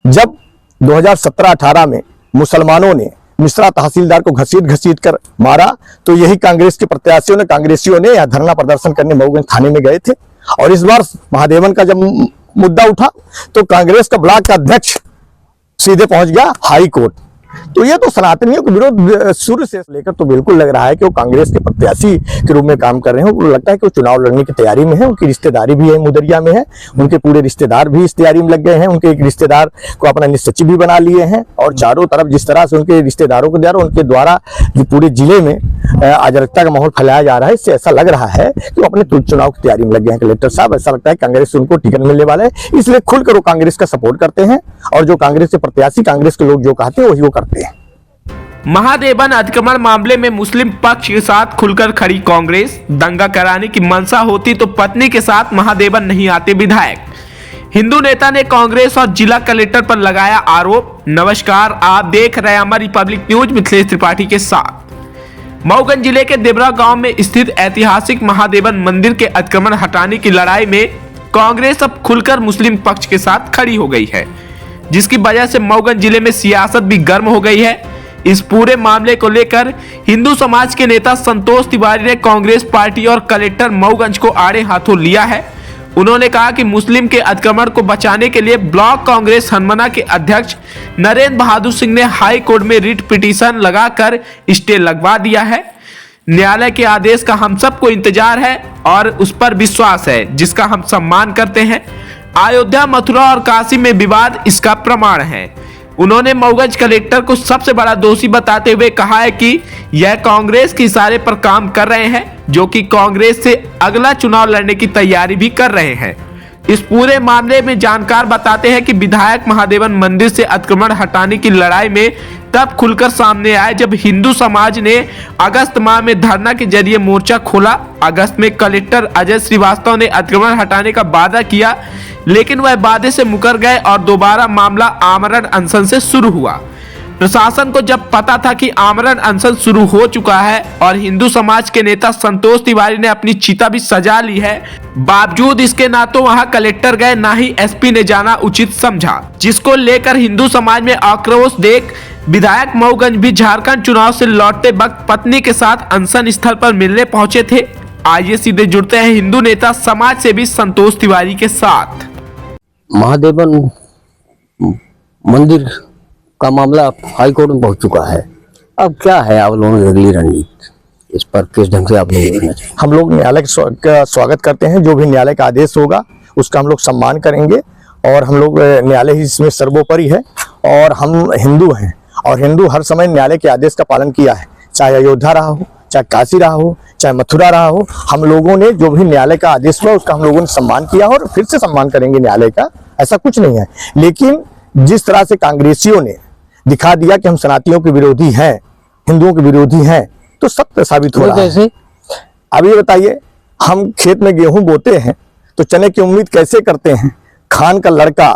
जब 2017-18 में मुसलमानों ने मिश्रा तहसीलदार को घसीट कर मारा तो यही कांग्रेसियों ने यहाँ धरना प्रदर्शन करने मऊगंज थाने में गए थे। और इस बार महादेवन का जब मुद्दा उठा तो कांग्रेस का ब्लॉक का अध्यक्ष सीधे पहुंच गया हाई कोर्ट। तो ये तो सनातनियों के विरोध शुरू से लेकर तो बिल्कुल लग रहा है कि वो कांग्रेस के प्रत्याशी के रूप में काम कर रहे हैं। वो लगता है कि वो चुनाव लड़ने की तैयारी में है, उनकी रिश्तेदारी भी है मुदरिया में है, उनके पूरे रिश्तेदार भी इस तैयारी में लग गए हैं। उनके एक रिश्तेदार को अपना निसचिव भी बना लिए हैं और चारों तरफ जिस तरह से उनके रिश्तेदारों के द्वारा उनके द्वारा पूरे जिले में अराजकता का माहौल फैलाया जा रहा है, इससे ऐसा लग रहा है कि वो अपने चुनाव की तैयारी में लग गए हैं। कलेक्टर साहब, ऐसा लगता है कांग्रेस से उनको टिकट मिलने वाला है, इसलिए खुलकर वो कांग्रेस का सपोर्ट करते हैं और जो कांग्रेस के प्रत्याशी कांग्रेस के लोग जो कहते हैं वही वो करते हैं। महादेवन अतिक्रमण मामले में मुस्लिम पक्ष के साथ खुलकर खड़ी कांग्रेस। दंगा कराने की मंशा होती तो पत्नी के साथ महादेवन नहीं आते विधायक। हिंदू नेता ने कांग्रेस और जिला कलेक्टर पर लगाया आरोप। नमस्कार, आप देख रहे हैं अमर रिपब्लिक न्यूज मिथिलेश त्रिपाठी के साथ। मऊगंज जिले के देवरा गांव में स्थित ऐतिहासिक महादेवन मंदिर के अतिक्रमण हटाने की लड़ाई में कांग्रेस अब खुलकर मुस्लिम पक्ष के साथ खड़ी हो गई है, जिसकी वजह से मऊगंज जिले में सियासत भी गर्म हो गई है। इस पूरे मामले को लेकर हिंदू समाज के नेता संतोष तिवारी ने कांग्रेस पार्टी और कलेक्टर मऊगंज को आड़े हाथों लिया है। उन्होंने कहा कि मुस्लिम के अतिक्रमण को बचाने के लिए ब्लॉक कांग्रेस हनुमाना के अध्यक्ष नरेंद्र बहादुर सिंह ने हाई कोर्ट में रिट पिटीशन लगाकर स्टे लगवा दिया है। न्यायालय के आदेश का हम सबको इंतजार है और उस पर विश्वास है, जिसका हम सम्मान करते हैं। अयोध्या, मथुरा और काशी में विवाद इसका प्रमाण है। उन्होंने मऊगंज कलेक्टर को सबसे बड़ा दोषी बताते हुए कहा है कि यह कांग्रेस के इशारे पर काम कर रहे हैं, जो कि कांग्रेस से अगला चुनाव लड़ने की तैयारी भी कर रहे हैं। इस पूरे मामले में जानकार बताते हैं कि विधायक महादेवन मंदिर से अतिक्रमण हटाने की लड़ाई में तब खुलकर सामने आए जब हिंदू समाज ने अगस्त माह में धरना के जरिए मोर्चा खोला। अगस्त में कलेक्टर अजय श्रीवास्तव ने अतिक्रमण हटाने का वादा किया, लेकिन वह वादे से मुकर गए और दोबारा मामला आमरण अनशन से शुरू हुआ। प्रशासन को जब पता था कि आमरण अनशन शुरू हो चुका है और हिंदू समाज के नेता संतोष तिवारी ने अपनी चिता भी सजा ली है, बावजूद इसके ना तो वहां कलेक्टर गए ना ही एसपी ने जाना उचित समझा, जिसको लेकर हिंदू समाज में आक्रोश देख विधायक मऊगंज भी झारखंड चुनाव से लौटते वक्त पत्नी के साथ अनशन स्थल पर मिलने पहुंचे थे। आइए सीधे जुड़ते हैं हिंदू नेता समाज सेवी संतोष तिवारी के साथ। महादेवन मंदिर का मामला हाई कोर्ट में पहुंच चुका है। अब क्या है आप लोगों की अगली रणनीति, इस पर किस ढंग से आप लोग? हम लोग न्यायालय का स्वागत करते हैं। जो भी न्यायालय का आदेश होगा उसका हम लोग सम्मान करेंगे और हम लोग न्यायालय ही इसमें सर्वोपरि है और हम हिंदू हैं और हिंदू हर समय न्यायालय के आदेश का पालन किया है, चाहे अयोध्या रहा हो, चाहे काशी रहा हो, चाहे मथुरा रहा हो। हम लोगों ने जो भी न्यायालय का आदेश हुआ उसका हम लोगों ने सम्मान किया और फिर से सम्मान करेंगे न्यायालय का, ऐसा कुछ नहीं है। लेकिन जिस तरह से कांग्रेसियों ने दिखा दिया कि हम सनातनियों के विरोधी हैं, हिंदुओं के विरोधी हैं, तो सत्य साबित हो रहा है। अब ये बताइए, हम खेत में गेहूं बोते हैं तो चने की उम्मीद कैसे करते हैं? खान का लड़का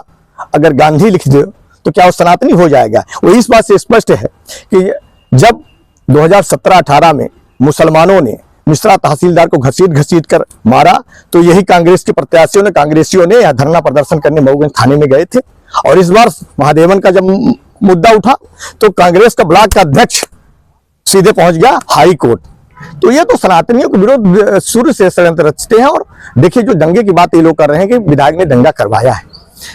अगर गांधी लिख दे तो क्या वो सनातनी हो जाएगा? वो इस बात से स्पष्ट है कि जब 2017-18 में मुसलमानों ने मिश्रा तहसीलदार को घसीट कर मारा तो यही कांग्रेसियों ने यहाँ धरना प्रदर्शन करने मऊगंज थाने में गए थे। और इस बार महादेवन का जब मुद्दा उठा तो कांग्रेस का ब्लॉक का अध्यक्ष सीधे पहुंच गया हाई कोर्ट। तो ये तो सनातनियों के विरोध शुरू से षड्यंत्र रचते हैं। और देखिए, जो दंगे की बात ये लोग कर रहे हैं कि विधायक ने दंगा करवाया है।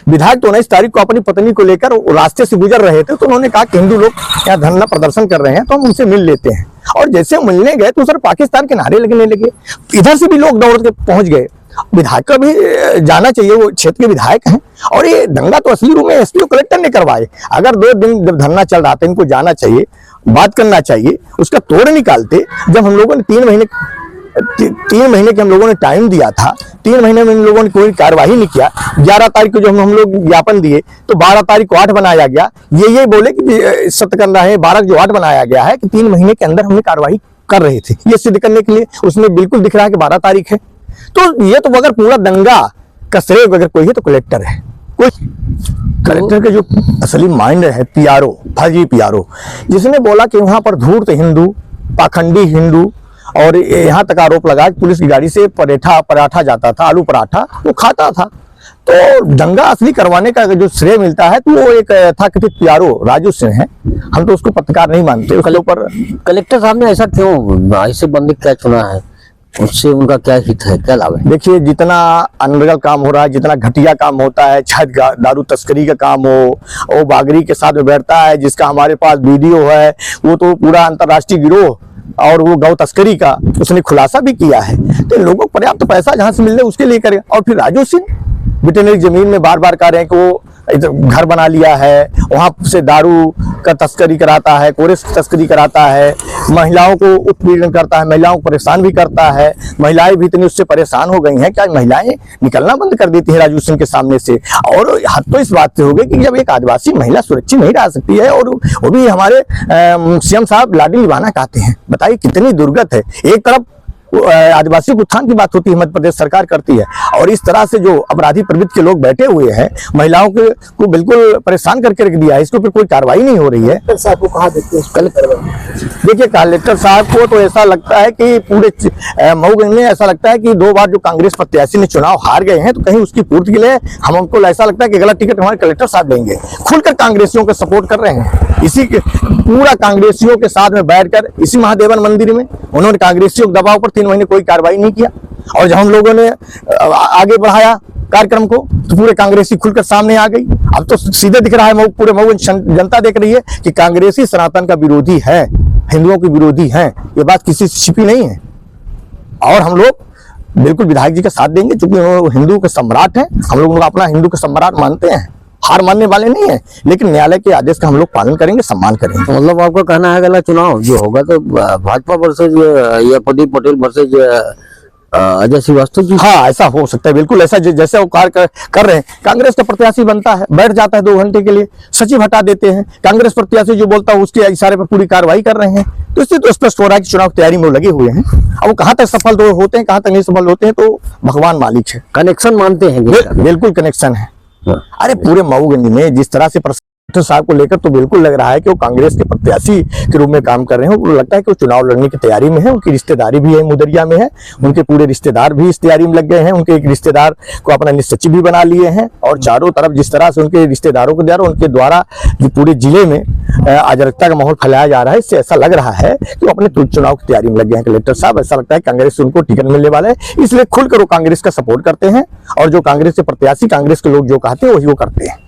विधायक तो 19 तारीख को अपनी पत्नी को लेकर रास्ते से गुजर रहे थे तो उन्होंने कहा कि हिंदू लोग यहाँ धरना प्रदर्शन कर रहे हैं तो हम उनसे मिल लेते हैं। और जैसे मिलने गए तो सर पाकिस्तान के नारे लगने लगे, इधर से भी लोग दौड़ के पहुंच गए। विधायक का भी जाना चाहिए, वो क्षेत्र के विधायक हैं। और ये दंगा तो असली रूप में एसपी और कलेक्टर ने करवाए। अगर 2 दिन जब धरना चल रहा था, इनको जाना चाहिए, बात करना चाहिए, उसका तोड़ निकालते। जब हम लोगों ने 3 महीने के हम लोगों ने टाइम दिया था, 3 महीने में इन लोगों ने कोई कार्रवाई नहीं किया। 11 तारीख को जब हम लोग ज्ञापन दिए तो 12 तारीख को 8 बनाया गया। ये बोले कि सत्य करना है, 12 जो 8 बनाया गया है कि 3 महीने के अंदर हमने कार्रवाई कर रहे थे, ये सिद्ध करने के लिए। उसमें बिल्कुल दिख रहा है कि 12 तारीख है। तो ये तो अगर पूरा दंगा का श्रेय अगर कोई है तो कलेक्टर है। कोई कलेक्टर के जो असली माइंड है पीआरओ, फर्जी पीआरओ, जिसने बोला कि वहां पर धूर्त हिंदू, पाखंडी हिंदू, और यहाँ तक आरोप लगा कि पुलिस की गाड़ी से पराठा जाता था, आलू पराठा वो खाता था। तो दंगा असली करवाने का जो श्रेय मिलता है तो वो एक तथाकथित प्यारो राजू सिंह है। हम तो उसको पत्रकार नहीं मानते। उसके ऊपर कलेक्टर साहब ने ऐसा क्यों ऐसे बंदे क्या चुना है, उससे उनका क्या हित है, क्या लाभ है? देखिए, जितना अनर्गल काम हो रहा है, जितना घटिया काम होता है, चाहे दारू तस्करी का काम हो, वो बागरी के साथ में बैठता है, जिसका हमारे पास वीडियो है, वो तो पूरा अंतर्राष्ट्रीय गिरोह और वो गौ तस्करी का उसने खुलासा भी किया है। तो लोगों को पर्याप्त पैसा जहां से मिल रहा है उसके लिए करें। और फिर राजू सिंह वेटरनरी जमीन में बार बार कह रहे हैं कि वो घर बना लिया है, वहां से दारू का तस्करी कराता है, कोरेस की तस्करी कराता है, महिलाओं को उत्पीड़न करता है, महिलाओं को परेशान भी करता है। महिलाएं भी इतनी उससे परेशान हो गई हैं कि आज महिलाएं निकलना बंद कर देती है राजू सिंह के सामने से। और हद तो इस बात से हो गई कि जब एक आदिवासी महिला सुरक्षित नहीं रह सकती है, और वो भी हमारे सीएम साहब लाडी निभाना चाहते हैं, बताइए कितनी दुर्गत है। एक तरफ आदिवासी उत्थान की बात होती है, मध्य प्रदेश सरकार करती है, और इस तरह से जो अपराधी प्रवृत्ति के लोग बैठे हुए हैं, महिलाओं को बिल्कुल परेशान करके रख दिया है। इसके ऊपर कोई कार्रवाई नहीं हो रही है। कलेक्टर साहब को कहा देखते देखिए, कलेक्टर साहब को तो ऐसा लगता है कि पूरे मऊगंज में ऐसा लगता है कि 2 बार जो कांग्रेस प्रत्याशी ने चुनाव हार गए हैं, तो कहीं उसकी पूर्ति के लिए हमको ऐसा लगता है कि गलत टिकट हमारे कलेक्टर साहब देंगे। खुलकर कांग्रेसियों को सपोर्ट कर रहे हैं, इसी के पूरा कांग्रेसियों के साथ में बैठकर इसी महादेवन मंदिर में उन्होंने कांग्रेसियों के दबाव पर 3 महीने कोई कार्रवाई नहीं किया। और जब हम लोगों ने आगे बढ़ाया कार्यक्रम को, तो पूरे कांग्रेसी खुलकर सामने आ गई। अब तो सीधे दिख रहा है, पूरे मऊ जनता देख रही है कि कांग्रेसी सनातन का विरोधी है, हिंदुओं के विरोधी हैं। ये बात किसी से छिपी नहीं है। और हम लोग बिल्कुल विधायक जी का साथ देंगे, क्योंकि वो हिंदू के सम्राट हैं। हम लोग अपना हिंदू का सम्राट मानते हैं, हार मानने वाले नहीं है, लेकिन न्यायालय के आदेश का हम लोग पालन करेंगे, सम्मान करेंगे। मतलब आपका कहना है अगला चुनाव जो होगा तो भाजपा वर्सेज या प्रदीप पटेल वर्सेज अजय श्रीवास्तव जी? हाँ, ऐसा हो सकता है, बिल्कुल ऐसा जैसे वो कार्य कर रहे हैं। कांग्रेस का प्रत्याशी बनता है, बैठ जाता है 2 घंटे के लिए, सचिव हटा देते हैं, कांग्रेस प्रत्याशी जो बोलता है उसके इशारे पर पूरी कार्रवाई कर रहे हैं। तो इससे तो स्पष्ट हो रहा है कि चुनाव की तैयारी में वो लगे हुए हैं। अब वो कहाँ तक सफल होते हैं, कहाँ तक नहीं सफल होते हैं, तो भगवान मालिक है। कनेक्शन मानते हैं? बिल्कुल कनेक्शन है। अरे पूरे मऊगंज में जिस तरह से कलेक्टर साहब को लेकर तो बिल्कुल लग रहा है कि वो कांग्रेस के प्रत्याशी के रूप में काम कर रहे हैं। उनको लगता है कि वो चुनाव लड़ने की तैयारी में है। उनकी रिश्तेदारी भी है मुदरिया में है, उनके पूरे रिश्तेदार भी इस तैयारी में लग गए हैं। उनके एक रिश्तेदार को अपना निज सचिव भी बना लिए हैं। और चारों तरफ जिस तरह से उनके रिश्तेदारों के द्वारा उनके द्वारा जो पूरे जिले में अराजकता का माहौल फैलाया जा रहा है, इससे ऐसा लग रहा है कि वो अपने चुनाव की तैयारी में लग गए हैं कलेक्टर साहब। ऐसा लगता है कांग्रेस से उनको टिकट मिलने वाला है, इसलिए खुलकर वो कांग्रेस का सपोर्ट करते हैं। और जो कांग्रेस के प्रत्याशी, कांग्रेस के लोग जो कहते हैं वही वो करते हैं।